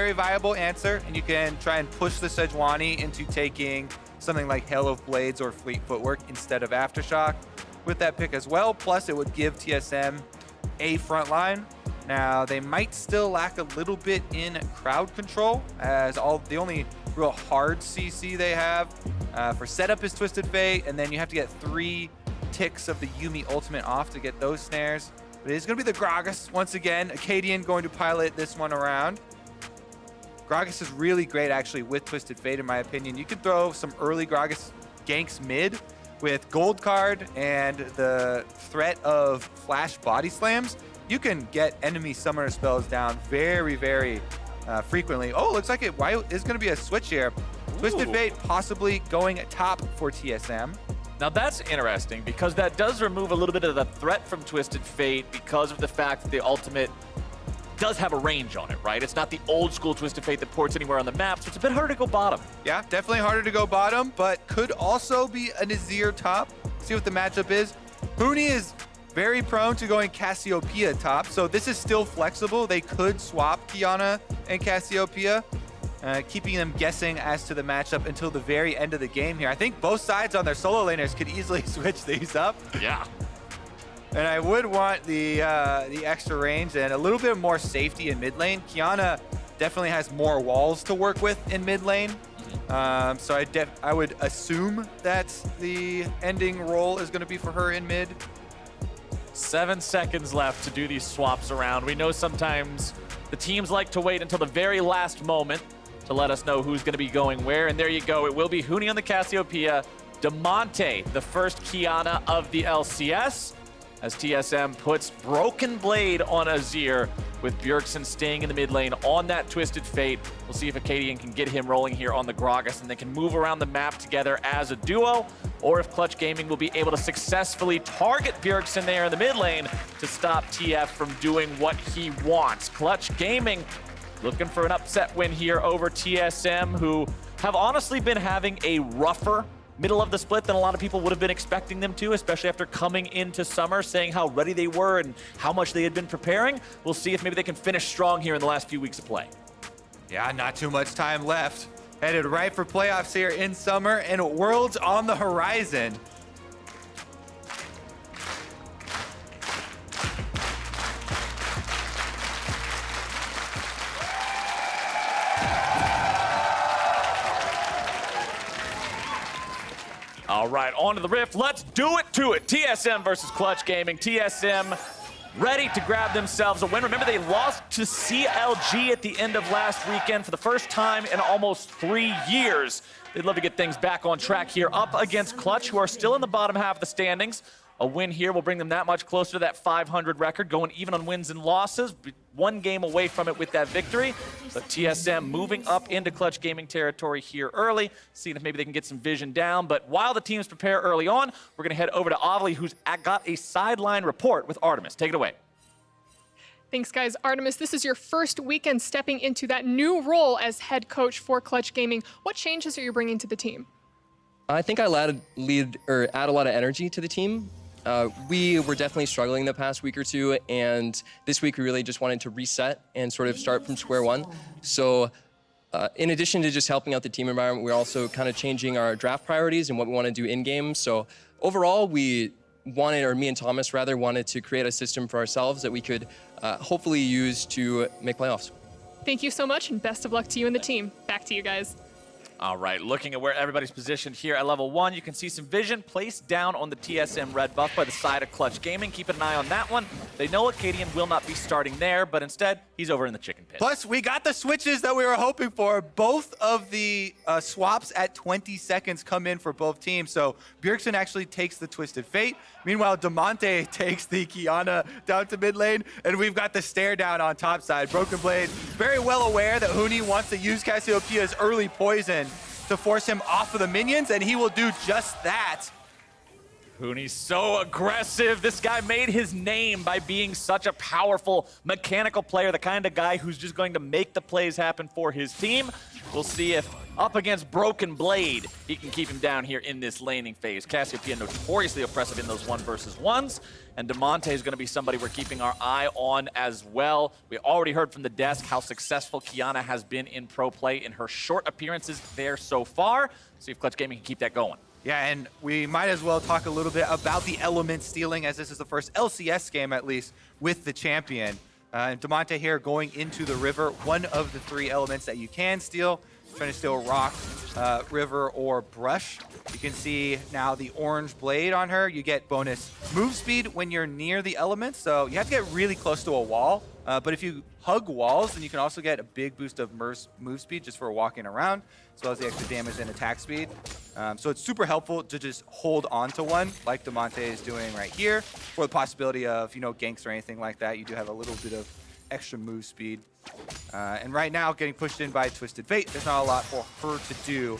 very viable answer, and you can try and push the Sejuani into taking something like Hail of Blades or Fleet Footwork instead of Aftershock with that pick as well. Plus, it would give TSM a front line. Now, they might still lack a little bit in crowd control, as the only real hard CC they have for setup is Twisted Fate, and then you have to get 3 ticks of the Yuumi ultimate off to get those snares. But it is going to be the Gragas once again. Acadian going to pilot this one around. Gragas is really great actually with Twisted Fate in my opinion. You could throw some early Gragas ganks mid with Gold Card and the threat of flash body slams. You can get enemy summoner spells down very, very frequently. Oh, looks like it is going to be a switch here. Ooh. Twisted Fate possibly going top for TSM. Now that's interesting because that does remove a little bit of the threat from Twisted Fate because of the fact that the ultimate does have a range on it, right? It's not the old school Twisted Fate that ports anywhere on the map, so it's a bit harder to go bottom. Yeah, definitely harder to go bottom, but could also be a Nazir top. See what the matchup is. Huni is very prone to going Cassiopeia top, so this is still flexible. They could swap Qiyana and Cassiopeia, keeping them guessing as to the matchup until the very end of the game here. I think both sides on their solo laners could easily switch these up. Yeah. And I would want the extra range and a little bit more safety in mid lane. Qiyana definitely has more walls to work with in mid lane. So I would assume that the ending role is going to be for her in mid. 7 seconds left to do these swaps around. We know sometimes the teams like to wait until the very last moment to let us know who's going to be going where. And there you go. It will be Huni on the Cassiopeia, Demonte, the first Qiyana of the LCS, as TSM puts Broken Blade on Azir, with Bjergsen staying in the mid lane on that Twisted Fate. We'll see if Acadian can get him rolling here on the Gragas, and they can move around the map together as a duo, or if Clutch Gaming will be able to successfully target Bjergsen there in the mid lane to stop TF from doing what he wants. Clutch Gaming looking for an upset win here over TSM, who have honestly been having a rougher middle of the split than a lot of people would have been expecting them to, especially after coming into summer, saying how ready they were and how much they had been preparing. We'll see if maybe they can finish strong here in the last few weeks of play. Yeah, not too much time left. Headed right for playoffs here in summer, and Worlds on the horizon. All right, on to the Rift. Let's do it to it. TSM versus Clutch Gaming. TSM ready to grab themselves a win. Remember, they lost to CLG at the end of last weekend for the first time in almost 3 years. They'd love to get things back on track here up against Clutch, who are still in the bottom half of the standings. A win here will bring them that much closer to that 500 record, going even on wins and losses. 1 game away from it with that victory. But TSM moving up into Clutch Gaming territory here early, seeing if maybe they can get some vision down. But while the teams prepare early on, we're going to head over to Avli, who's got a sideline report with Artemis. Take it away. Thanks, guys. Artemis, this is your first weekend stepping into that new role as head coach for Clutch Gaming. What changes are you bringing to the team? I think I add a lot of energy to the team. We were definitely struggling the past week or two, and this week we really just wanted to reset and sort of start from square one. So in addition to just helping out the team environment, we're also kind of changing our draft priorities and what we want to do in-game. So overall, me and Thomas rather, wanted to create a system for ourselves that we could hopefully use to make playoffs. Thank you so much, and best of luck to you and the team. Back to you guys. All right, looking at where everybody's positioned here at level 1, you can see some vision placed down on the TSM red buff by the side of Clutch Gaming. Keep an eye on that one. They know Acadian will not be starting there, but instead, he's over in the chicken pit. Plus, we got the switches that we were hoping for. Both of the swaps at 20 seconds come in for both teams. So Bjergsen actually takes the Twisted Fate. Meanwhile, Demonte takes the Qiyana down to mid lane, and we've got the stare down on top side. Broken Blade, very well aware that Huni wants to use Cassiopeia's early poison to force him off of the minions, and he will do just that. Huni's so aggressive. This guy made his name by being such a powerful mechanical player, the kind of guy who's just going to make the plays happen for his team. We'll see if up against Broken Blade, he can keep him down here in this laning phase. Cassiopeia notoriously oppressive in those 1v1s, and Demonte is going to be somebody we're keeping our eye on as well. We already heard from the desk how successful Kiana has been in pro play in her short appearances there so far. See if Clutch Gaming can keep that going. Yeah, and we might as well talk a little bit about the element stealing, as this is the first LCS game, at least, with the champion. And Demonte here going into the river, one of the 3 elements that you can steal. Trying to steal rock, river, or brush. You can see now the orange blade on her. You get bonus move speed when you're near the elements, so you have to get really close to a wall. But if you hug walls, then you can also get a big boost of move speed just for walking around, as well as the extra damage and attack speed. So it's super helpful to just hold on to one, like Demonte is doing right here, for the possibility of, ganks or anything like that. You do have a little bit of extra move speed. And right now, getting pushed in by Twisted Fate, there's not a lot for her to do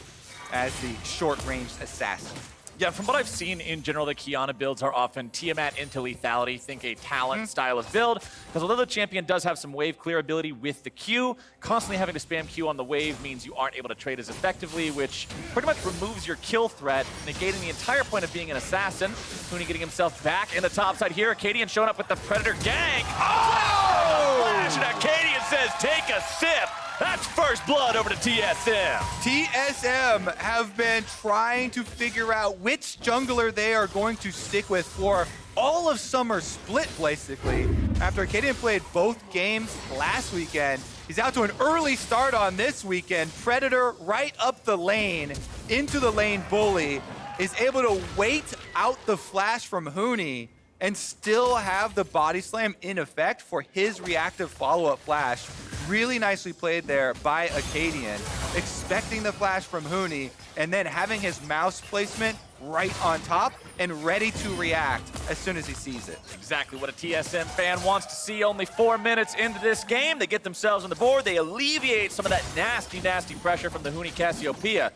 as the short-ranged assassin. Yeah, from what I've seen in general, the Kiana builds are often Tiamat into lethality, think a talent style of build, because although the champion does have some wave clear ability with the Q, constantly having to spam Q on the wave means you aren't able to trade as effectively, which pretty much removes your kill threat, negating the entire point of being an assassin. Huni getting himself back in the top side here. Acadian showing up with the Predator gank. Oh! Flash, and Acadian says, take a sip. That's first blood over to TSM. TSM have been trying to figure out which jungler they are going to stick with for all of summer split, basically. After Acadian played both games last weekend, he's out to an early start on this weekend. Predator right up the lane, into the lane bully, is able to wait out the flash from Huni and still have the body slam in effect for his reactive follow-up flash. Really nicely played there by Acadian, expecting the flash from Huni, and then having his mouse placement right on top and ready to react as soon as he sees it. Exactly what a TSM fan wants to see. Only 4 minutes into this game, they get themselves on the board. They alleviate some of that nasty, nasty pressure from the Huni Cassiopeia.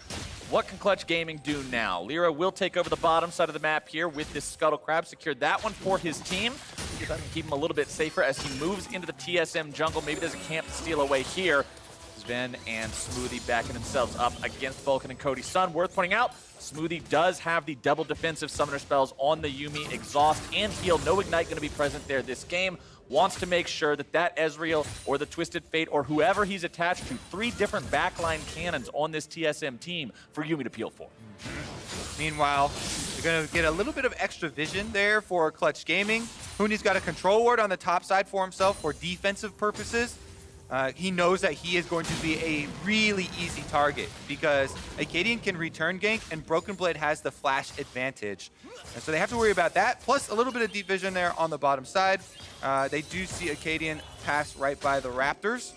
What can Clutch Gaming do now? Lyra will take over the bottom side of the map here with this Scuttle Crab, secured that one for his team. See if that can keep him a little bit safer as he moves into the TSM jungle. Maybe there's a camp to steal away here. Sven and Smoothie backing themselves up against Vulcan and Cody Sun. Worth pointing out, Smoothie does have the double defensive summoner spells on the Yuumi, Exhaust and Heal. No Ignite going to be present there this game. Wants to make sure that that Ezreal or the Twisted Fate or whoever he's attached to, 3 different backline cannons on this TSM team for Yuumi to peel for. Meanwhile, you're going to get a little bit of extra vision there for Clutch Gaming. Huni's got a control ward on the top side for himself for defensive purposes. He knows that he is going to be a really easy target because Acadian can return gank and Broken Blade has the flash advantage. And so they have to worry about that, plus a little bit of deep vision there on the bottom side. They do see Acadian pass right by the Raptors,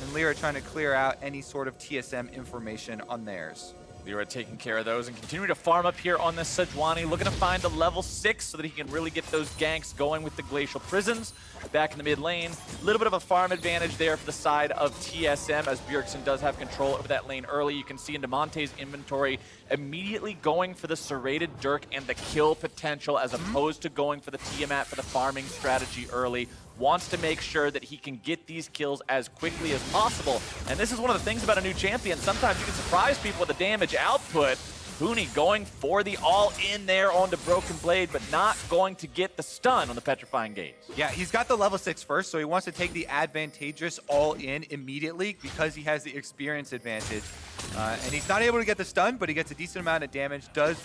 and Lyra trying to clear out any sort of TSM information on theirs. Lyra taking care of those and continuing to farm up here on this Sejuani, looking to find a level 6 so that he can really get those ganks going with the Glacial Prisons. Back in the mid lane, a little bit of a farm advantage there for the side of TSM as Bjergsen does have control over that lane early. You can see in Demonte's inventory immediately going for the Serrated Dirk and the kill potential as opposed to going for the Tiamat for the farming strategy early. Wants to make sure that he can get these kills as quickly as possible. And this is one of the things about a new champion. Sometimes you can surprise people with the damage output. Huni going for the all-in there onto Broken Blade, but not going to get the stun on the Petrifying Gaze. Yeah, he's got the level 6 first, so he wants to take the advantageous all-in immediately because he has the experience advantage. And he's not able to get the stun, but he gets a decent amount of damage, does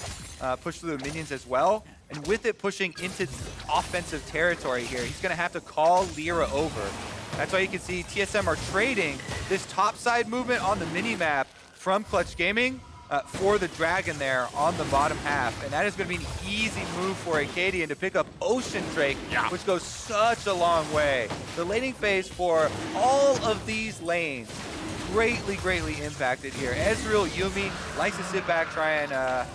push through the minions as well. And with it pushing into offensive territory here, he's going to have to call Lyra over. That's why you can see TSM are trading this topside movement on the mini-map from Clutch Gaming for the Dragon there on the bottom half. And that is going to be an easy move for Acadian to pick up Ocean Drake, which goes such a long way. The laning phase for all of these lanes greatly, greatly impacted here. Ezreal, Yuumi likes to sit back, try and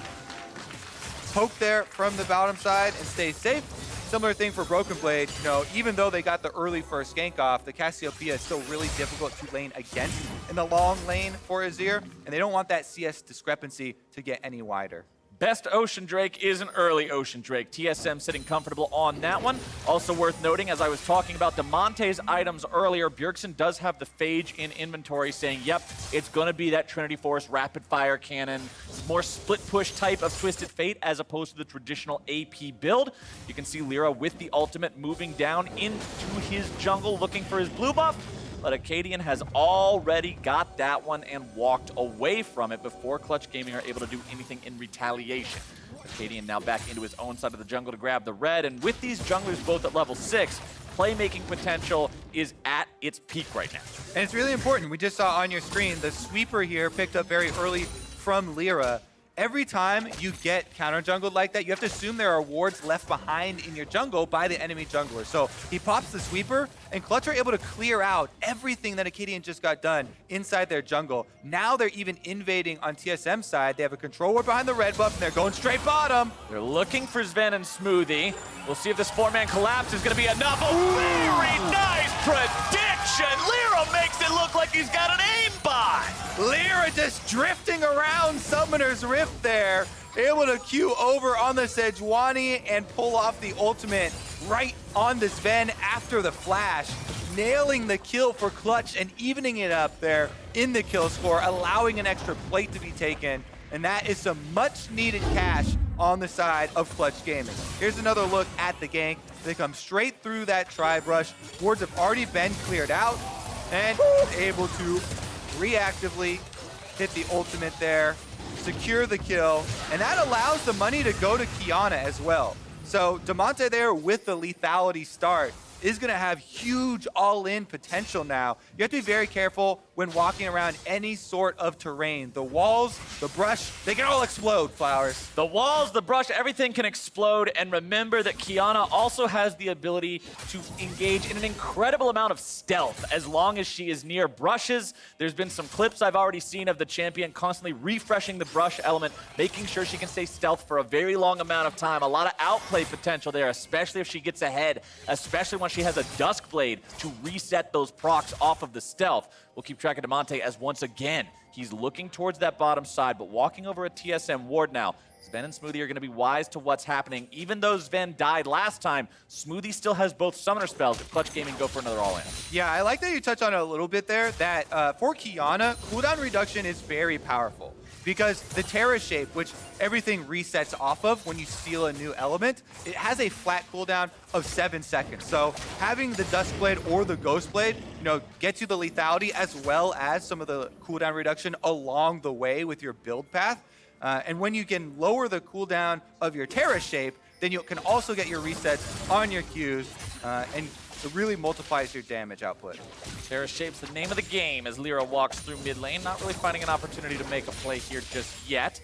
poke there from the bottom side and stay safe. Similar thing for Broken Blade. You know, even though they got the early first gank off, the Cassiopeia is still really difficult to lane against in the long lane for Azir, and they don't want that CS discrepancy to get any wider. best Ocean Drake is an early Ocean Drake. TSM sitting comfortable on that one. Also worth noting, as I was talking about DeMonte's items earlier, Bjergsen does have the Phage in inventory, saying, yep, it's going to be that Trinity Force rapid fire cannon. More split push type of Twisted Fate as opposed to the traditional AP build. You can see Lyra with the ultimate moving down into his jungle looking for his blue buff. But Acadian has already got that one and walked away from it before Clutch Gaming are able to do anything in retaliation. Acadian now back into his own side of the jungle to grab the red, and with these junglers both at level 6, playmaking potential is at its peak right now. And it's really important. We just saw on your screen the sweeper here picked up very early from Lyra. Every time you get counter jungled like that, you have to assume there are wards left behind in your jungle by the enemy jungler. So he pops the sweeper, and Clutch are able to clear out everything that Acadian just got done inside their jungle. Now they're even invading on TSM side. They have a control ward behind the red buff, and they're going straight bottom. They're looking for Sven and Smoothie. We'll see if this 4-man collapse is going to be enough. A very nice prediction. Lyra makes it look like he's got an aimbot. Lyra just drifting around Summoner's Rift there, able to queue over on the Sejuani and pull off the ultimate right on the Sven after the flash, nailing the kill for Clutch and evening it up there in the kill score, allowing an extra plate to be taken. And that is some much needed cash on the side of Clutch Gaming. Here's another look at the gank. They come straight through that tribe rush. Wards have already been cleared out and able to reactively hit the ultimate there, secure the kill, and that allows the money to go to Kiana as well. So DeMonte there with the lethality start is going to have huge all-in potential now. You have to be very careful when walking around any sort of terrain. The walls, the brush, they can all explode, Flowers. The walls, the brush, everything can explode. And remember that Kiana also has the ability to engage in an incredible amount of stealth as long as she is near brushes. There's been some clips I've already seen of the champion constantly refreshing the brush element, making sure she can stay stealth for a very long amount of time. A lot of outplay potential there, especially if she gets ahead, especially when she has a Dusk Blade to reset those procs off of the stealth. We'll keep track of DeMonte as once again, he's looking towards that bottom side, but walking over a TSM ward now. Sven and Smoothie are going to be wise to what's happening. Even though Sven died last time, Smoothie still has both summoner spells if Clutch Gaming go for another all-in. Yeah, I like that you touched on it a little bit there, that for Kiana, cooldown reduction is very powerful. Because the Terra shape, which everything resets off of when you steal a new element, it has a flat cooldown of 7 seconds. So having the Dusk Blade or the Ghost Blade, gets you the lethality as well as some of the cooldown reduction along the way with your build path. And when you can lower the cooldown of your Terra shape, then you can also get your resets on your Qs, and it really multiplies your damage output. Terra Shape's the name of the game as Lyra walks through mid lane, not really finding an opportunity to make a play here just yet.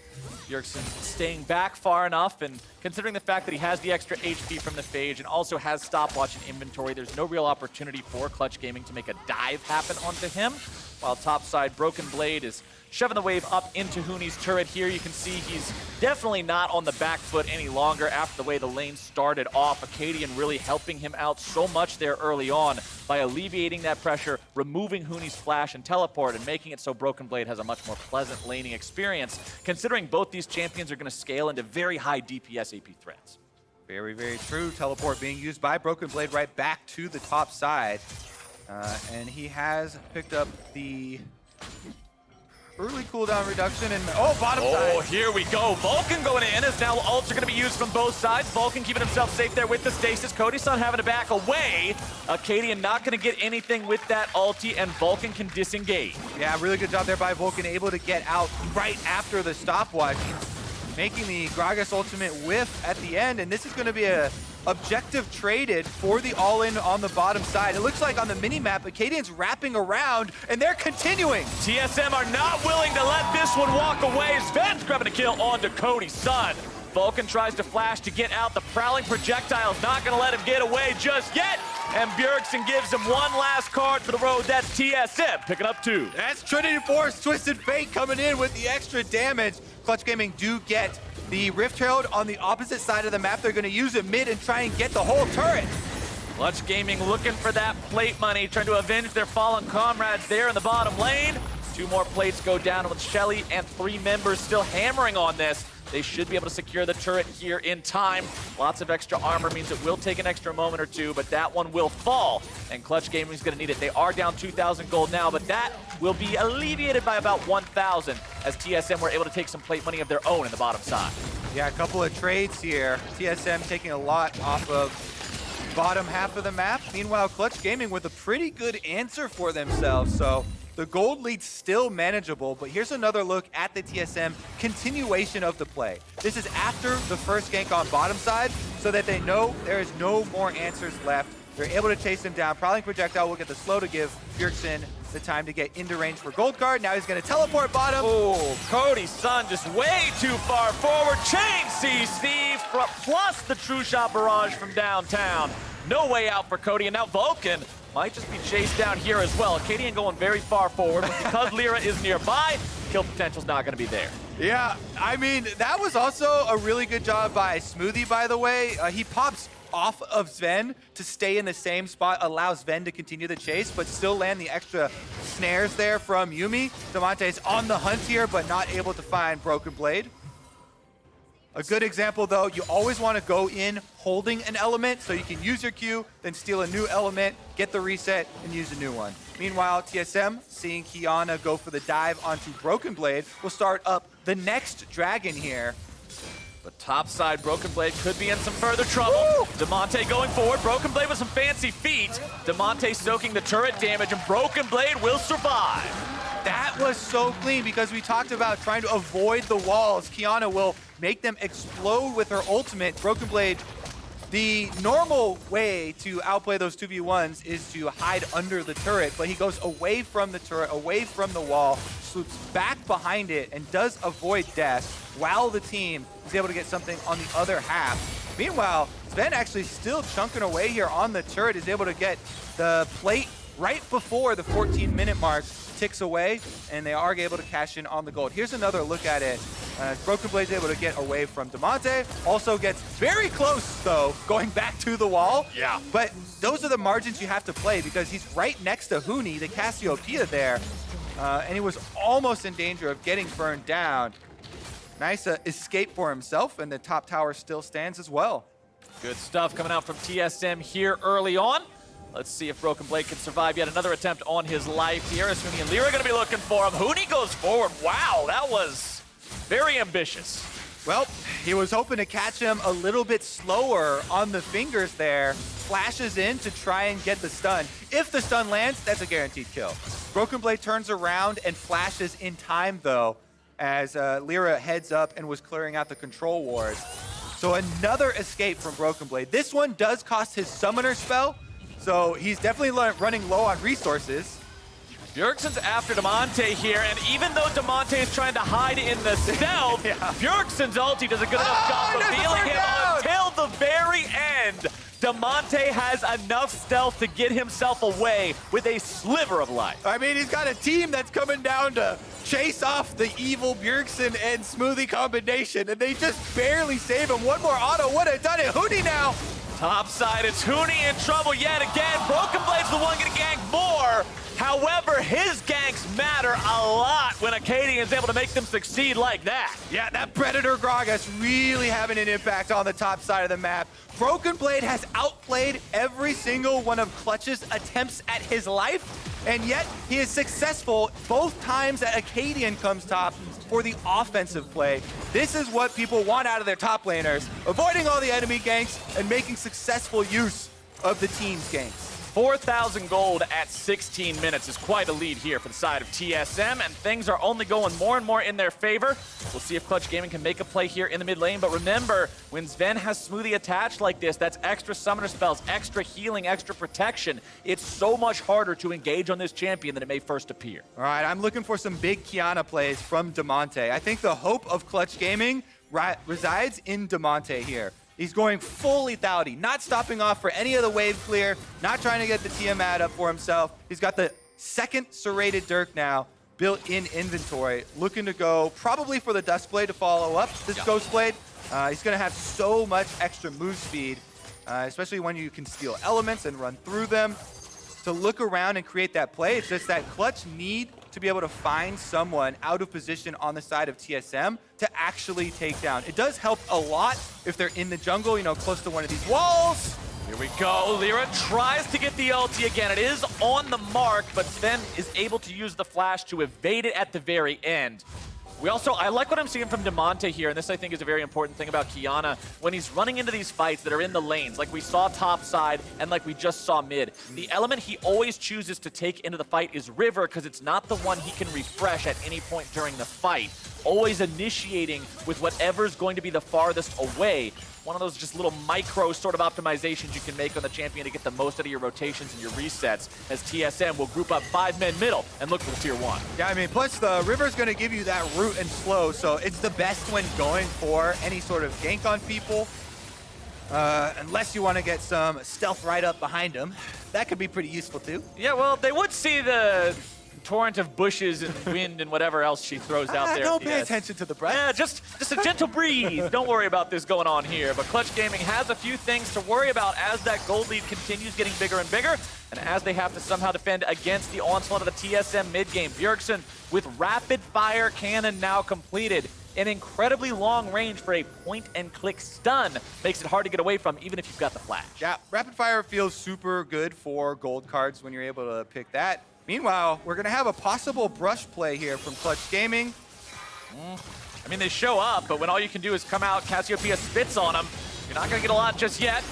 Bjergsen staying back far enough, and considering the fact that he has the extra HP from the Phage and also has stopwatch in inventory, there's no real opportunity for Clutch Gaming to make a dive happen onto him. While topside, Broken Blade is shoving the wave up into Huni's turret here. You can see he's definitely not on the back foot any longer after the way the lane started off. Acadian really helping him out so much there early on by alleviating that pressure, removing Huni's flash and teleport, and making it so Broken Blade has a much more pleasant laning experience, considering both these champions are going to scale into very high DPS AP threats. Very, very true. Teleport being used by Broken Blade right back to the top side. And he has picked up the early cooldown reduction and bottom side. Oh, here we go. Vulcan going in as now ults are going to be used from both sides. Vulcan keeping himself safe there with the stasis. Cody-san having to back away. Acadian not going to get anything with that ulti, and Vulcan can disengage. Yeah, really good job there by Vulcan, able to get out right after the stopwatch, making the Gragas ultimate whiff at the end, and this is going to be a objective traded for the all-in on the bottom side. It looks like on the mini-map, Acadian's wrapping around, and they're continuing. TSM are not willing to let this one walk away. Sven's grabbing a kill onto Cody-san. Vulcan tries to flash to get out. The prowling projectile's not going to let him get away just yet. And Bjergsen gives him one last card for the road. That's TSM picking up 2. That's Trinity Force, Twisted Fate coming in with the extra damage. Clutch Gaming do get the Rift Herald on the opposite side of the map. They're going to use it mid and try and get the whole turret. Clutch Gaming looking for that plate money, trying to avenge their fallen comrades there in the bottom lane. 2 more plates go down with Shelly and 3 members still hammering on this. They should be able to secure the turret here in time. Lots of extra armor means it will take an extra moment or two, but that one will fall, and Clutch Gaming is going to need it. They are down 2,000 gold now, but that will be alleviated by about 1,000 as TSM were able to take some plate money of their own in the bottom side. Yeah, a couple of trades here. TSM taking a lot off of bottom half of the map. Meanwhile, Clutch Gaming with a pretty good answer for themselves. So the gold lead's still manageable, but here's another look at the TSM continuation of the play. This is after the first gank on bottom side, so that they know there is no more answers left. They're able to chase him down. Prowling Projectile will get the slow to give Bjergsen the time to get into range for gold card. Now he's going to teleport bottom. Oh, Cody's son just way too far forward. Chain CC plus the True Shot barrage from downtown. No way out for Cody, and now Vulcan might just be chased down here as well. Acadian going very far forward, but because Lyra is nearby, kill potential's not going to be there. Yeah, I mean, that was also a really good job by Smoothie, by the way. He pops off of Sven to stay in the same spot, allows Sven to continue the chase, but still land the extra snares there from Yuumi. Damonte's on the hunt here, but not able to find Broken Blade. A good example, though, you always want to go in holding an element so you can use your Q, then steal a new element, get the reset, and use a new one. Meanwhile, TSM, seeing Kiana go for the dive onto Broken Blade, will start up the next dragon here. But top side, Broken Blade could be in some further trouble. Woo! Damonte going forward. Broken Blade with some fancy feet. Damonte soaking the turret damage, and Broken Blade will survive. That was so clean because we talked about trying to avoid the walls. Kiana will make them explode with her ultimate. Broken Blade, the normal way to outplay those 2v1s is to hide under the turret, but he goes away from the turret, away from the wall, swoops back behind it, and does avoid death while the team is able to get something on the other half. Meanwhile, Sven actually still chunking away here on the turret, is able to get the plate right before the 14-minute mark ticks away, and they are able to cash in on the gold. Here's another look at it. Broken Blade's able to get away from Damonte. Also gets very close, though, going back to the wall. Yeah. But those are the margins you have to play because he's right next to Huni, the Cassiopeia there. And he was almost in danger of getting burned down. Nice escape for himself, and the top tower still stands as well. Good stuff coming out from TSM here early on. Let's see if Broken Blade can survive yet another attempt on his life here. As Huni and Lyra are going to be looking for him. Huni goes forward. Wow, that was very ambitious. Well, he was hoping to catch him a little bit slower on the fingers there. Flashes in to try and get the stun. If the stun lands, that's a guaranteed kill. Broken Blade turns around and flashes in time, though, as Lyra heads up and was clearing out the control wards. So another escape from Broken Blade. This one does cost his summoner spell, so he's definitely running low on resources. Bjergsen's after Damonte here, and even though Damonte is trying to hide in the stealth, Yeah. Bjergsen's ulti does a good enough job of healing him until the very end. Damonte has enough stealth to get himself away with a sliver of life. I mean, he's got a team that's coming down to chase off the evil Bjergsen and Smoothie combination, and they just barely save him. One more auto would have done it. Huni now. Top side, it's Huni in trouble yet again. Broken Blade's the one gonna gank more. However, his ganks matter a lot when Acadian is able to make them succeed like that. Yeah, that Predator Gragas really having an impact on the top side of the map. Broken Blade has outplayed every single one of Clutch's attempts at his life, and yet he is successful both times that Acadian comes top for the offensive play. This is what people want out of their top laners, avoiding all the enemy ganks and making successful use of the team's ganks. 4,000 gold at 16 minutes is quite a lead here for the side of TSM, and things are only going more and more in their favor. We'll see if Clutch Gaming can make a play here in the mid lane, but remember, when Sven has Smoothie attached like this, that's extra summoner spells, extra healing, extra protection. It's so much harder to engage on this champion than it may first appear. All right, I'm looking for some big Kiana plays from Damonte. I think the hope of Clutch Gaming resides in Damonte here. He's going full lethality, not stopping off for any of the wave clear, not trying to get the Tiamat up for himself. He's got the second serrated Dirk now built in inventory, looking to go probably for the Dust Blade to follow up this Ghost Blade. He's going to have so much extra move speed, especially when you can steal elements and run through them. To look around and create that play, it's just that Clutch need to be able to find someone out of position on the side of TSM to actually take down. It does help a lot if they're in the jungle, you know, close to one of these walls. Here we go. Lyra tries to get the ulti again. It is on the mark, but Sven is able to use the flash to evade it at the very end. I like what I'm seeing from Demonte here, and this I think is a very important thing about Kiana. When he's running into these fights that are in the lanes, like we saw top side and like we just saw mid, the element he always chooses to take into the fight is River, because it's not the one he can refresh at any point during the fight. Always initiating with whatever's going to be the farthest away. One of those just little micro sort of optimizations you can make on the champion to get the most out of your rotations and your resets, as TSM will group up 5 men middle and look for the tier 1. Yeah, I mean, plus the River's going to give you that root and slow, so it's the best when going for any sort of gank on people. Unless you want to get some stealth right up behind them. That could be pretty useful too. Yeah, well, they would see the torrent of bushes and wind and whatever else she throws out there. Don't pay attention to the breath. Yeah, just a gentle breeze. Don't worry about this going on here. But Clutch Gaming has a few things to worry about as that gold lead continues getting bigger and bigger, and as they have to somehow defend against the onslaught of the TSM mid-game. Bjergsen with rapid fire cannon now completed. An incredibly long range for a point-and-click stun. Makes it hard to get away from, even if you've got the flash. Yeah, rapid fire feels super good for gold cards when you're able to pick that. Meanwhile, we're going to have a possible brush play here from Clutch Gaming. I mean, they show up, but when all you can do is come out, Cassiopeia spits on them, you're not going to get a lot just yet.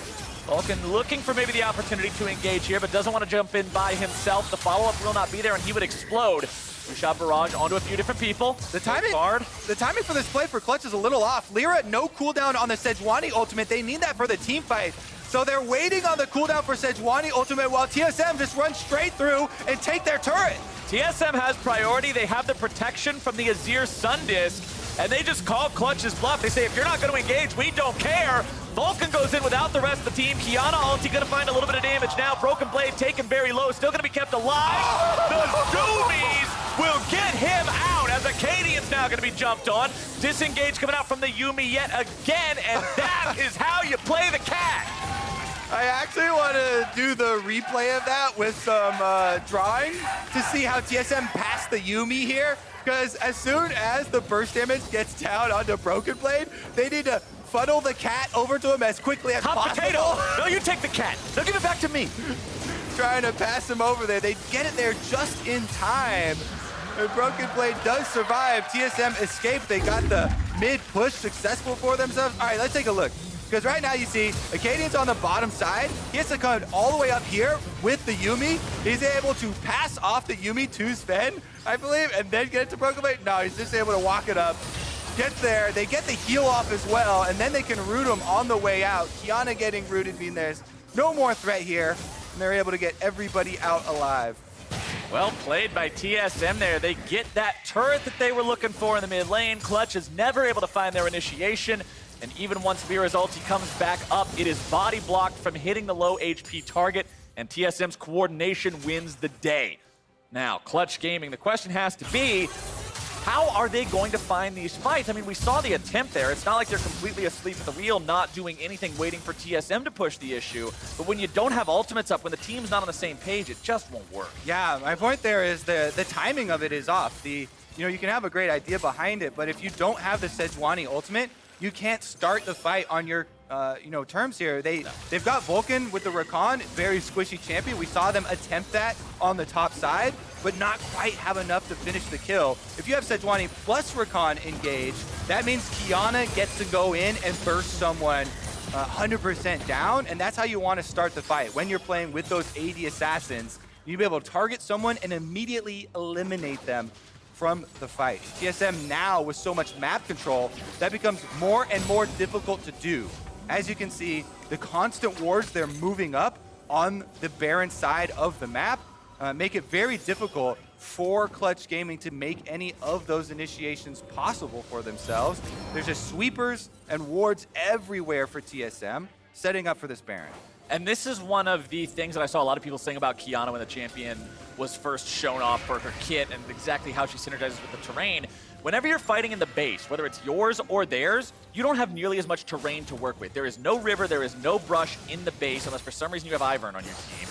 Vulcan looking for maybe the opportunity to engage here, but doesn't want to jump in by himself. The follow-up will not be there, and he would explode. Two-shot barrage onto a few different people. The timing for this play for Clutch is a little off. Lyra, no cooldown on the Sejuani ultimate. They need that for the team fight. So they're waiting on the cooldown for Sejuani ultimate while TSM just runs straight through and take their turret. TSM has priority. They have the protection from the Azir Sun Disc, and they just call Clutch's bluff. They say, if you're not going to engage, we don't care. Vulcan goes in without the rest of the team. Kiana ulti going to find a little bit of damage now. Broken Blade taken very low, still going to be kept alive. The Zoomies will get him out as Acadian's now going to be jumped on. Disengage coming out from the Yuumi yet again, and that is how you play the cat. I actually want to do the replay of that with some drawing to see how TSM passed the Yuumi here, because as soon as the burst damage gets down onto Broken Blade, they need to funnel the cat over to him as quickly as possible. Potato! No, you take the cat. No, give it back to me. Trying to pass him over there. They get it there just in time. And Broken Blade does survive. TSM escaped. They got the mid push successful for themselves. All right, let's take a look. Because right now you see Acadian's on the bottom side. He has to come all the way up here with the Yuumi. He's able to pass off the Yuumi to Sven, I believe, and then get it to Broken Blade. No, he's just able to walk it up. Gets there, they get the heal off as well, and then they can root him on the way out. Kiana getting rooted, mean there's no more threat here, and they're able to get everybody out alive. Well played by TSM there. They get that turret that they were looking for in the mid lane. Clutch is never able to find their initiation, and even once Vera's ulti comes back up, it is body blocked from hitting the low HP target, and TSM's coordination wins the day. Now, Clutch Gaming, the question has to be, how are they going to find these fights? I mean, we saw the attempt there. It's not like they're completely asleep at the wheel, not doing anything, waiting for TSM to push the issue. But when you don't have ultimates up, when the team's not on the same page, it just won't work. Yeah, my point there is the timing of it is off. You can have a great idea behind it, but if you don't have the Sejuani ultimate, you can't start the fight on your terms here. They've got Vulcan with the Rakan, very squishy champion. We saw them attempt that on the top side, but not quite have enough to finish the kill. If you have Sejuani plus Rakan engaged, that means Kiana gets to go in and burst someone 100% down, and that's how you want to start the fight. When you're playing with those AD assassins, you'll be able to target someone and immediately eliminate them from the fight. TSM now with so much map control, that becomes more and more difficult to do. As you can see, the constant wards they're moving up on the Baron side of the map make it very difficult for Clutch Gaming to make any of those initiations possible for themselves. There's just sweepers and wards everywhere for TSM, setting up for this Baron. And this is one of the things that I saw a lot of people saying about Kiana when the champion was first shown off for her kit and exactly how she synergizes with the terrain. Whenever you're fighting in the base, whether it's yours or theirs, you don't have nearly as much terrain to work with. There is no river, there is no brush in the base unless for some reason you have Ivern on your team.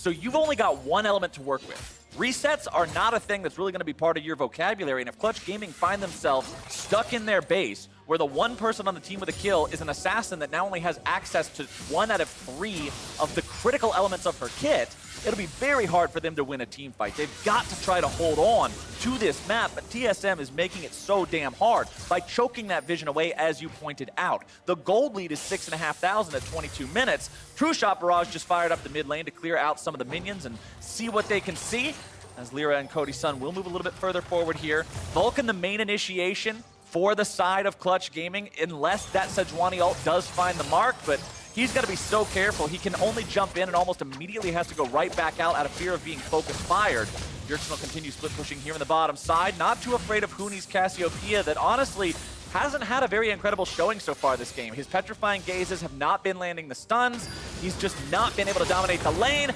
So you've only got one element to work with. Resets are not a thing that's really going to be part of your vocabulary, and if Clutch Gaming find themselves stuck in their base, where the one person on the team with a kill is an assassin that now only has access to 1 out of 3 of the critical elements of her kit, it'll be very hard for them to win a team fight. They've got to try to hold on to this map, but TSM is making it so damn hard by choking that vision away, as you pointed out. The gold lead is 6,500 at 22 minutes. True Shot Barrage just fired up the mid lane to clear out some of the minions and see what they can see, as Lyra and Cody Sun will move a little bit further forward here. Vulcan, the main initiation for the side of Clutch Gaming, unless that Sejuani ult does find the mark, but he's got to be so careful. He can only jump in and almost immediately has to go right back out of fear of being focus fired. Bjergsen will continue split pushing here in the bottom side. Not too afraid of Huni's Cassiopeia that honestly hasn't had a very incredible showing so far this game. His petrifying gazes have not been landing the stuns. He's just not been able to dominate the lane.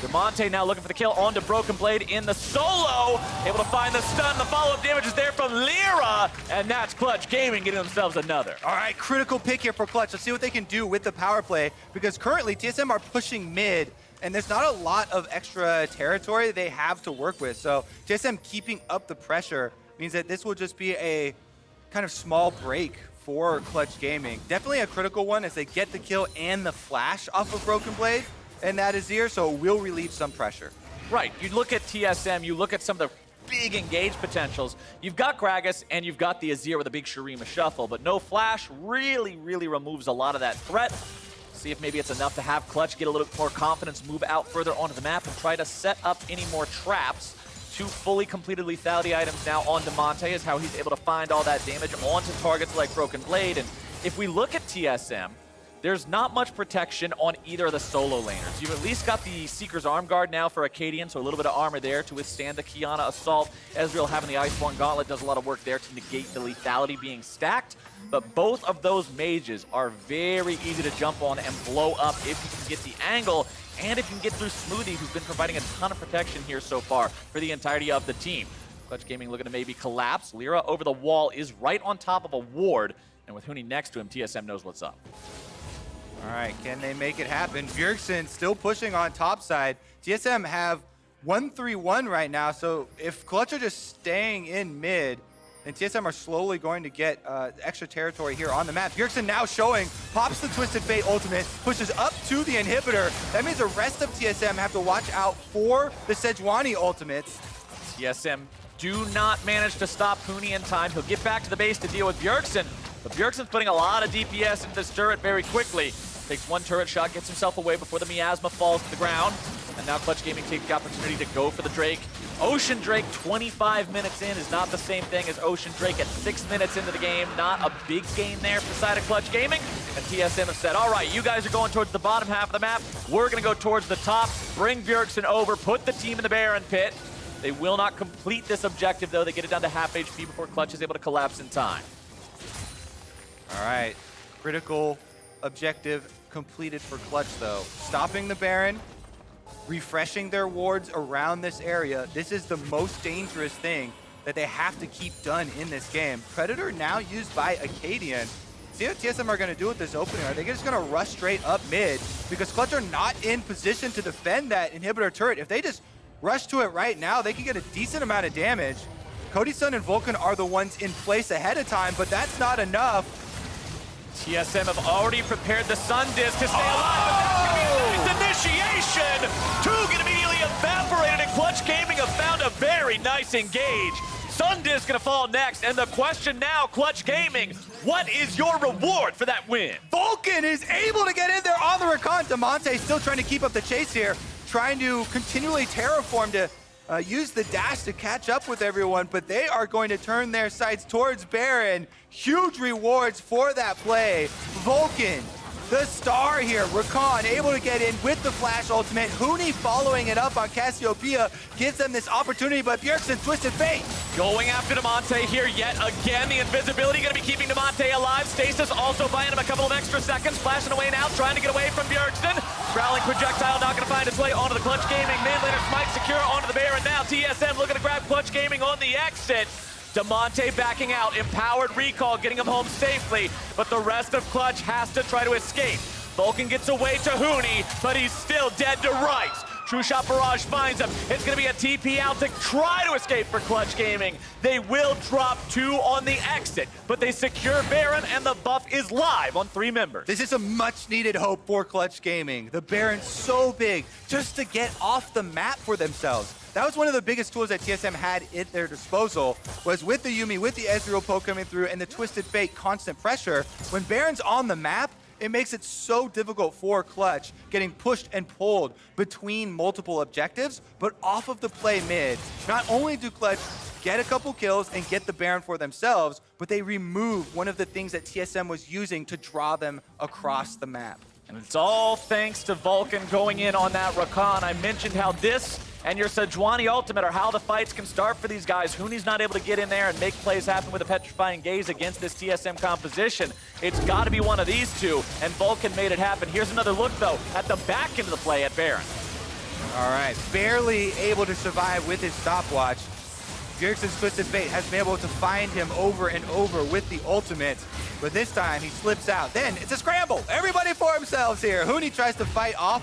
Damonte now looking for the kill onto Broken Blade in the solo. Able to find the stun. The follow-up damage is there from Lyra. And that's Clutch Gaming getting themselves another. All right, critical pick here for Clutch. Let's see what they can do with the power play, because currently TSM are pushing mid, and there's not a lot of extra territory they have to work with. So TSM keeping up the pressure means that this will just be a kind of small break for Clutch Gaming. Definitely a critical one as they get the kill and the flash off of Broken Blade and that Azir, so it will relieve some pressure. Right, you look at TSM, you look at some of the big engage potentials. You've got Gragas and you've got the Azir with a big Shurima shuffle, but no flash really removes a lot of that threat. See if maybe it's enough to have Clutch get a little bit more confidence, move out further onto the map and try to set up any more traps. 2 fully completed lethality items now on Damonte is how he's able to find all that damage onto targets like Broken Blade. And if we look at TSM, there's not much protection on either of the solo laners. You've at least got the Seeker's Arm Guard now for Acadian, so a little bit of armor there to withstand the Kiana assault. Ezreal having the Iceborne Gauntlet does a lot of work there to negate the lethality being stacked. But both of those mages are very easy to jump on and blow up if you can get the angle, and if you can get through Smoothie, who's been providing a ton of protection here so far for the entirety of the team. Clutch Gaming looking to maybe collapse. Lyra over the wall is right on top of a ward, and with Huni next to him, TSM knows what's up. All right, can they make it happen? Bjergsen still pushing on top side. TSM have 1-3-1 right now, so if Clutch are just staying in mid, then TSM are slowly going to get extra territory here on the map. Bjergsen now showing, pops the Twisted Fate ultimate, pushes up to the inhibitor. That means the rest of TSM have to watch out for the Sejuani ultimates. TSM do not manage to stop Huni in time. He'll get back to the base to deal with Bjergsen, but Bjergsen's putting a lot of DPS into this turret very quickly. Takes 1 turret shot, gets himself away before the miasma falls to the ground. And now Clutch Gaming takes the opportunity to go for the Drake. Ocean Drake 25 minutes in is not the same thing as Ocean Drake at 6 minutes into the game. Not a big gain there for the side of Clutch Gaming. And TSM have said, all right, you guys are going towards the bottom half of the map. We're going to go towards the top, bring Bjergsen over, put the team in the Baron pit. They will not complete this objective, though. They get it down to half HP before Clutch is able to collapse in time. All right, critical objective completed for Clutch, though. Stopping the Baron, refreshing their wards around this area. This is the most dangerous thing that they have to keep done in this game. Predator now used by Acadian. See what TSM are going to do with this opening. Are they just going to rush straight up mid? Because Clutch are not in position to defend that inhibitor turret. If they just rush to it right now, they can get a decent amount of damage. Cody Sun and Vulcan are the ones in place ahead of time, but that's not enough. TSM have already prepared the Sun Disc to stay alive, but that's going to be a nice initiation. 2 get immediately evaporated, and Clutch Gaming have found a very nice engage. Sun Disc going to fall next, and the question now, Clutch Gaming, what is your reward for that win? Vulcan is able to get in there on the recon. Damonte still trying to keep up the chase here, trying to continually terraform to use the dash to catch up with everyone, but they are going to turn their sights towards Baron. Huge rewards for that play. Vulcan, the star here. Rakan able to get in with the flash ultimate. Huni following it up on Cassiopeia gives them this opportunity, but Bjergsen Twisted Fate. Going after Damonte here yet again. The invisibility going to be keeping Damonte alive. Stasis also buying him a couple of extra seconds. Flashing away now, trying to get away from Bjergsen. Growling projectile not going to find its way onto the Clutch Gaming. Mid laner Smite secure onto the Baron now. TSM looking to grab Clutch Gaming on the exit. Damonte backing out, empowered recall, getting him home safely, but the rest of Clutch has to try to escape. Vulcan gets away to Huni, but he's still dead to rights. True Shot Barrage finds him. It's going to be a TP out to try to escape for Clutch Gaming. They will drop 2 on the exit, but they secure Baron, and the buff is live on 3 members. This is a much-needed hope for Clutch Gaming. The Baron's so big just to get off the map for themselves. That was one of the biggest tools that TSM had at their disposal, was with the Yuumi, with the Ezreal poke coming through, and the Twisted Fate constant pressure. When Baron's on the map, it makes it so difficult for Clutch, getting pushed and pulled between multiple objectives, but off of the play mid. Not only do Clutch get a couple kills and get the Baron for themselves, but they remove one of the things that TSM was using to draw them across the map. And it's all thanks to Vulcan going in on that Rakan. I mentioned how this and your Sejuani ultimate are how the fights can start for these guys. Huni's not able to get in there and make plays happen with a petrifying gaze against this TSM composition. It's got to be one of these two, and Vulcan made it happen. Here's another look, though, at the back end of the play at Baron. All right, barely able to survive with his stopwatch. Bjergsen's Twisted Fate has been able to find him over and over with the ultimate, but this time he slips out. Then it's a scramble. Everybody for themselves here. Huni tries to fight off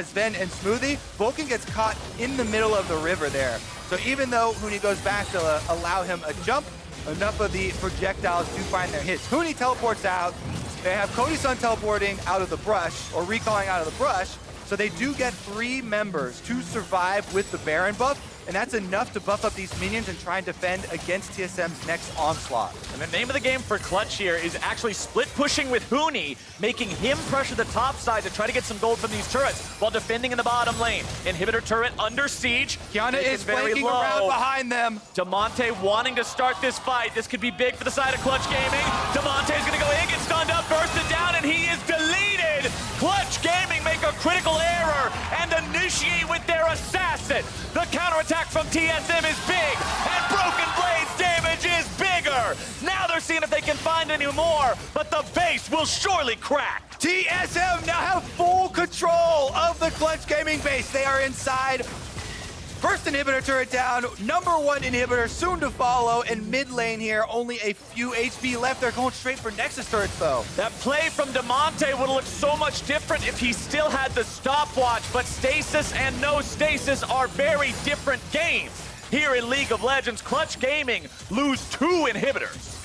Sven and Smoothie. Vulcan gets caught in the middle of the river there. So even though Huni goes back to allow him a jump, enough of the projectiles do find their hits. Huni teleports out. They have Cody-san teleporting out of the brush, or recalling out of the brush, so they do get 3 members to survive with the Baron buff, and that's enough to buff up these minions and try and defend against TSM's next onslaught. And the name of the game for Clutch here is actually split pushing with Huni, making him pressure the top side to try to get some gold from these turrets while defending in the bottom lane. Inhibitor turret under siege. Kiana is flanking around behind them. Damonte wanting to start this fight. This could be big for the side of Clutch Gaming. Damonte's gonna go in, get stunned up, bursted down, and he is deleted. Clutch Gaming make a critical error and initiate with their assassin. The counterattack from TSM is big, and Broken Blade's damage is bigger. Now they're seeing if they can find any more, but the base will surely crack. TSM now have full control of the Clutch Gaming base. They are inside. First inhibitor turret down, number 1 inhibitor soon to follow, and mid lane here, only a few HP left. They're going straight for Nexus turrets though. That play from Damonte would look so much different if he still had the stopwatch, but stasis and no stasis are very different games. Here in League of Legends, Clutch Gaming lose 2 inhibitors.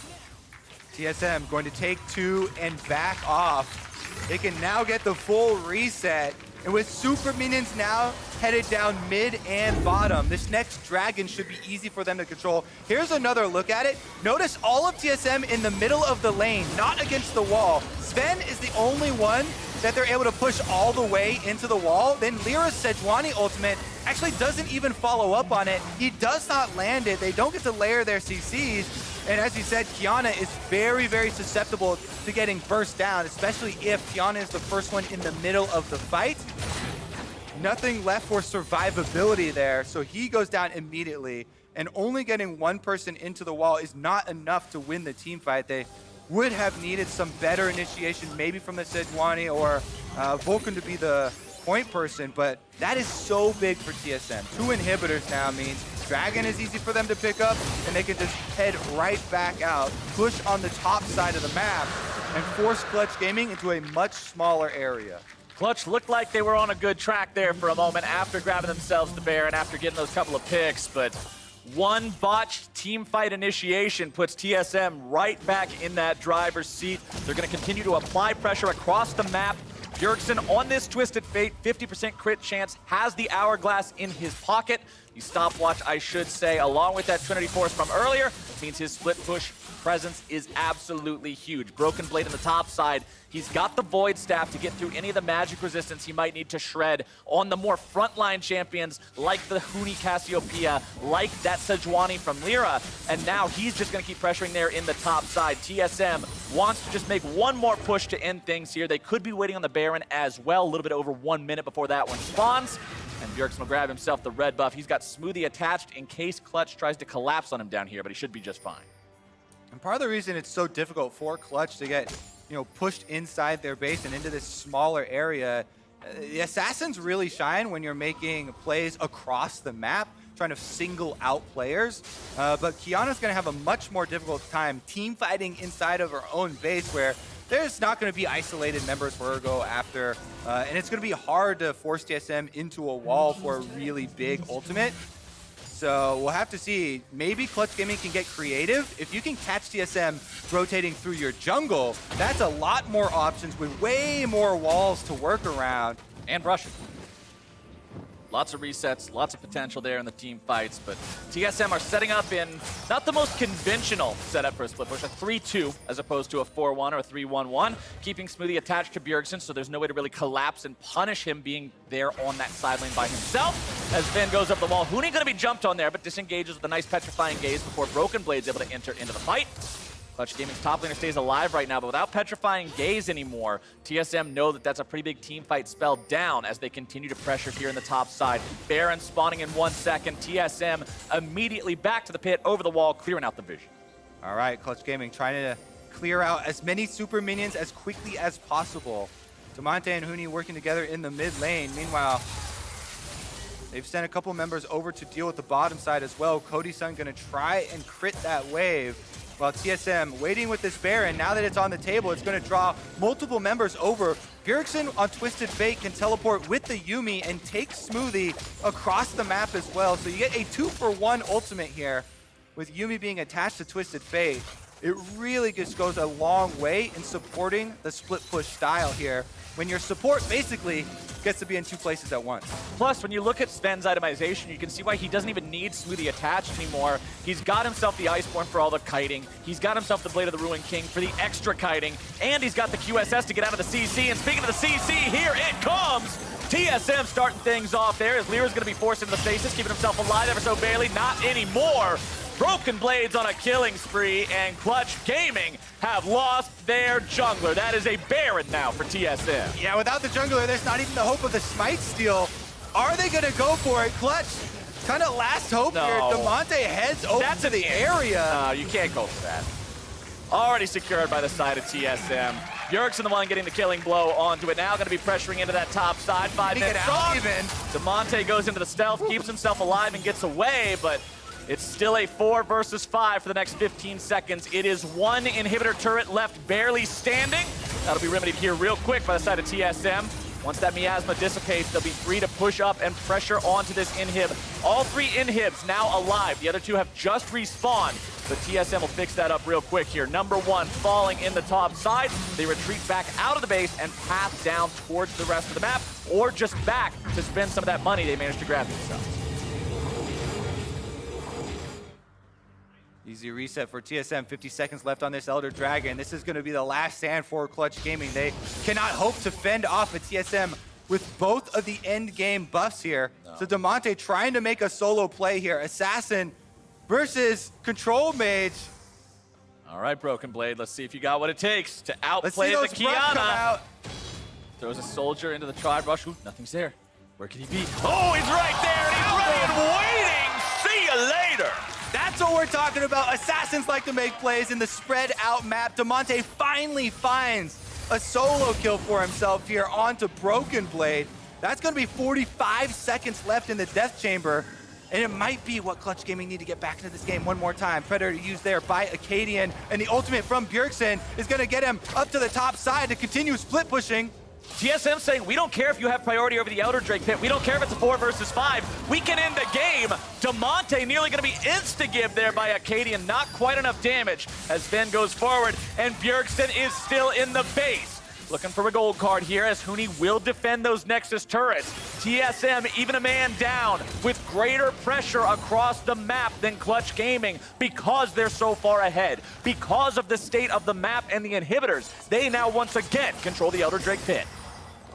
TSM going to take 2 and back off. They can now get the full reset. And with super minions now headed down mid and bottom, this next dragon should be easy for them to control. Here's another look at it. Notice all of TSM in the middle of the lane, not against the wall. Sven is the only one that they're able to push all the way into the wall. Then Lyra's Sejuani ultimate actually doesn't even follow up on it. He does not land it. They don't get to layer their CCs. And as you said, Kiana is very, very susceptible to getting burst down, especially if Kiana is the first one in the middle of the fight. Nothing left for survivability there, so he goes down immediately. And only getting 1 person into the wall is not enough to win the team fight. They would have needed some better initiation, maybe from the Sejuani or Vulcan to be the point person, but that is so big for TSM. 2 inhibitors now means Dragon is easy for them to pick up, and they can just head right back out, push on the top side of the map, and force Clutch Gaming into a much smaller area. Clutch looked like they were on a good track there for a moment after grabbing themselves the Baron, after getting those couple of picks, but 1 botched team fight initiation puts TSM right back in that driver's seat. They're going to continue to apply pressure across the map. Bjergsen on this Twisted Fate, 50% crit chance, has the Hourglass in his pocket. The stopwatch, I should say, along with that Trinity Force from earlier, means his split push presence is absolutely huge. Broken Blade on the top side. He's got the Void Staff to get through any of the magic resistance he might need to shred on the more frontline champions like the Huni Cassiopeia, like that Sejuani from Lyra. And now he's just going to keep pressuring there in the top side. TSM wants to just make 1 more push to end things here. They could be waiting on the Baron as well, a little bit over 1 minute before that one spawns. And Bjergsen will grab himself the red buff. He's got Smoothie attached in case Clutch tries to collapse on him down here, but he should be just fine. And part of the reason it's so difficult for Clutch to get, pushed inside their base and into this smaller area, the Assassins really shine when you're making plays across the map, trying to single out players. But Kiana's going to have a much more difficult time team fighting inside of her own base, where there's not going to be isolated members for her to go after, and it's going to be hard to force TSM into a wall for a really big ultimate. So we'll have to see. Maybe Clutch Gaming can get creative. If you can catch TSM rotating through your jungle, that's a lot more options with way more walls to work around. And Russian. Lots of resets, lots of potential there in the team fights, but TSM are setting up in not the most conventional setup for a split push, a 3-2 as opposed to a 4-1 or a 3-1-1, keeping Smoothie attached to Bjergsen, so there's no way to really collapse and punish him being there on that sideline by himself. As Ven goes up the wall, Huni gonna be jumped on there, but disengages with a nice petrifying gaze before Broken Blade's able to enter into the fight. Clutch Gaming's top laner stays alive right now, but without Petrifying Gaze anymore, TSM know that that's a pretty big team fight spell down as they continue to pressure here in the top side. Baron spawning in 1 second. TSM immediately back to the pit, over the wall, clearing out the vision. All right, Clutch Gaming trying to clear out as many super minions as quickly as possible. Damonte and Huni working together in the mid lane. Meanwhile, they've sent a couple members over to deal with the bottom side as well. Cody-san gonna try and crit that wave. While TSM waiting with this Baron, now that it's on the table, it's going to draw multiple members over. Bjergsen on Twisted Fate can teleport with the Yuumi and take Smoothie across the map as well. So you get a 2-for-1 ultimate here with Yuumi being attached to Twisted Fate. It really just goes a long way in supporting the split push style here, when your support basically gets to be in two places at once. Plus, when you look at Sven's itemization, you can see why he doesn't even need Smoothie attached anymore. He's got himself the Iceborne for all the kiting. He's got himself the Blade of the Ruined King for the extra kiting. And he's got the QSS to get out of the CC. And speaking of the CC, here it comes! TSM starting things off there as Lyra's going to be forced into the stasis, keeping himself alive ever so barely. Not anymore. Broken Blades on a killing spree, and Clutch Gaming have lost their jungler. That is a Baron now for TSM. Yeah, without the jungler, there's not even the hope of the smite steal. Are they gonna go for it? Clutch, kind of last hope here. Damonte heads over to the area. No, you can't go for that. Already secured by the side of TSM. Bjergsen the one getting the killing blow onto it. Now gonna be pressuring into that top side. 5 minutes off. Damonte goes into the stealth, keeps himself alive and gets away, but it's still a 4 versus 5 for the next 15 seconds. It is one inhibitor turret left barely standing. That'll be remedied here real quick by the side of TSM. Once that miasma dissipates, they'll be free to push up and pressure onto this inhib. All 3 inhibs now alive. The other 2 have just respawned, but TSM will fix that up real quick here. Number 1 falling in the top side. They retreat back out of the base and path down towards the rest of the map, or just back to spend some of that money they managed to grab themselves. Easy reset for TSM, 50 seconds left on this Elder Dragon. This is going to be the last stand for Clutch Gaming. They cannot hope to fend off a TSM with both of the end game buffs here. No. So Damonte trying to make a solo play here. Assassin versus Control Mage. All right, Broken Blade, let's see if you got what it takes to outplay the Kiana. Throws a soldier into the Tribe Rush. Ooh, nothing's there. Where can he be? Oh, he's right there, and he's ready and waiting. See you later. That's what we're talking about. Assassins like to make plays in the spread out map. Damonte finally finds a solo kill for himself here onto Broken Blade. That's going to be 45 seconds left in the Death Chamber. And it might be what Clutch Gaming need to get back into this game one more time. Predator used there by Acadian. And the ultimate from Bjergsen is going to get him up to the top side to continue split pushing. TSM saying, we don't care if you have priority over the Elder Drake pit. We don't care if it's a 4 versus 5. We can end the game. Damonte nearly going to be insta-give there by Acadian. Not quite enough damage as Ven goes forward, and Bjergsen is still in the base. Looking for a gold card here as Huni will defend those Nexus turrets. TSM even a man down with greater pressure across the map than Clutch Gaming because they're so far ahead. Because of the state of the map and the inhibitors, they now once again control the Elder Drake pit.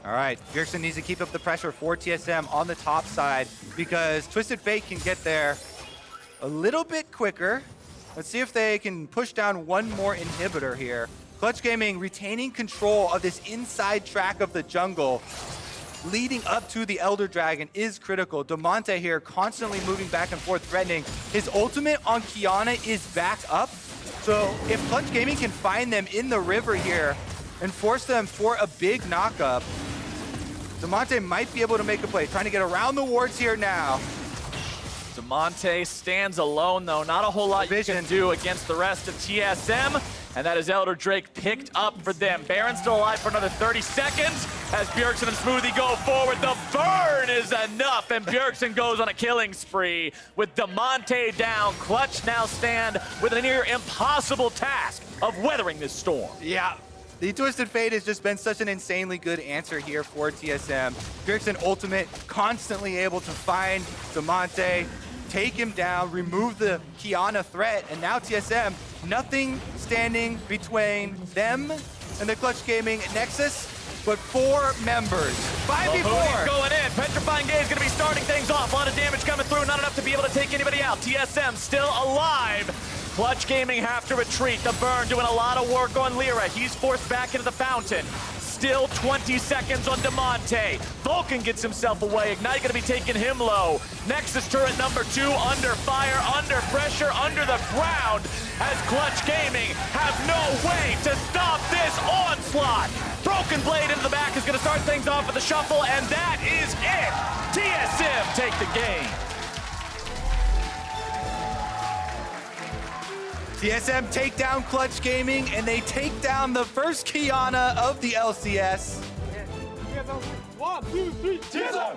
All right, Bjergsen needs to keep up the pressure for TSM on the top side because Twisted Fate can get there a little bit quicker. Let's see if they can push down one more inhibitor here. Clutch Gaming retaining control of this inside track of the jungle leading up to the Elder Dragon is critical. Damonte here constantly moving back and forth, threatening. His ultimate on Kiana is back up. So if Clutch Gaming can find them in the river here and force them for a big knockup, Damonte might be able to make a play. Trying to get around the wards here now. Demonte stands alone, though. Not a whole lot you can do against the rest of TSM. And that is Elder Drake picked up for them. Baron's still alive for another 30 seconds as Bjergsen and Smoothie go forward. The burn is enough, and Bjergsen goes on a killing spree with Demonte down. Clutch now stand with a near impossible task of weathering this storm. Yeah. The Twisted Fate has just been such an insanely good answer here for TSM. Bjergsen ultimate, constantly able to find Demonte, take him down, remove the Kiana threat, and now TSM, nothing standing between them and the Clutch Gaming Nexus, but 4 members. 5v4. Well, going in. Petrifying Gaze is going to be starting things off. A lot of damage coming through, not enough to be able to take anybody out. TSM still alive. Clutch Gaming have to retreat. The burn doing a lot of work on Lyra. He's forced back into the fountain. Still 20 seconds on Demonte. Vulcan gets himself away. Ignite going to be taking him low. Nexus turret number 2 under fire, under pressure, under the ground as Clutch Gaming have no way to stop this onslaught. Broken Blade into the back is going to start things off with the shuffle, and that is it. TSM take the game. TSM take down Clutch Gaming, and they take down the first Kiana of the LCS. 1, 2, 3, TSM!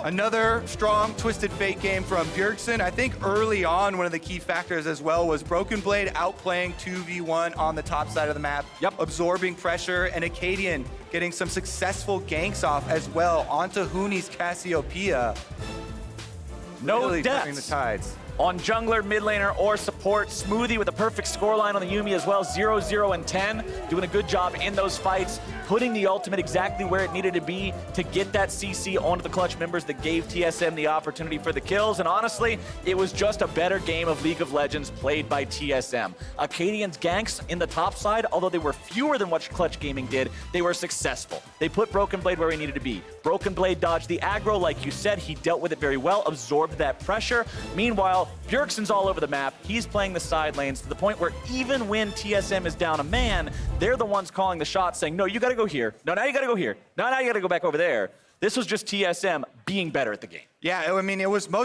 Another strong Twisted Fate game from Bjergsen. I think early on, one of the key factors as well was Broken Blade outplaying 2v1 on the top side of the map, absorbing pressure, and Acadian getting some successful ganks off as well onto Huni's Cassiopeia. No really turning the deaths tides. on jungler, mid laner, or support. Smoothie with a perfect scoreline on the Yuumi as well, 0, 0, and 10. Doing a good job in those fights, putting the ultimate exactly where it needed to be to get that CC onto the Clutch members that gave TSM the opportunity for the kills. And honestly, it was just a better game of League of Legends played by TSM. Acadian's ganks in the top side, although they were fewer than what Clutch Gaming did, they were successful. They put Broken Blade where he needed to be. Broken Blade dodged the aggro, like you said. He dealt with it very well, absorbed that pressure. Meanwhile, Bjergsen's all over the map. He's playing the side lanes to the point where even when TSM is down a man, they're the ones calling the shots, saying, no, you got to go here. No, now you got to go here. No, now you got to go back over there. This was just TSM being better at the game. Yeah, I mean, it was most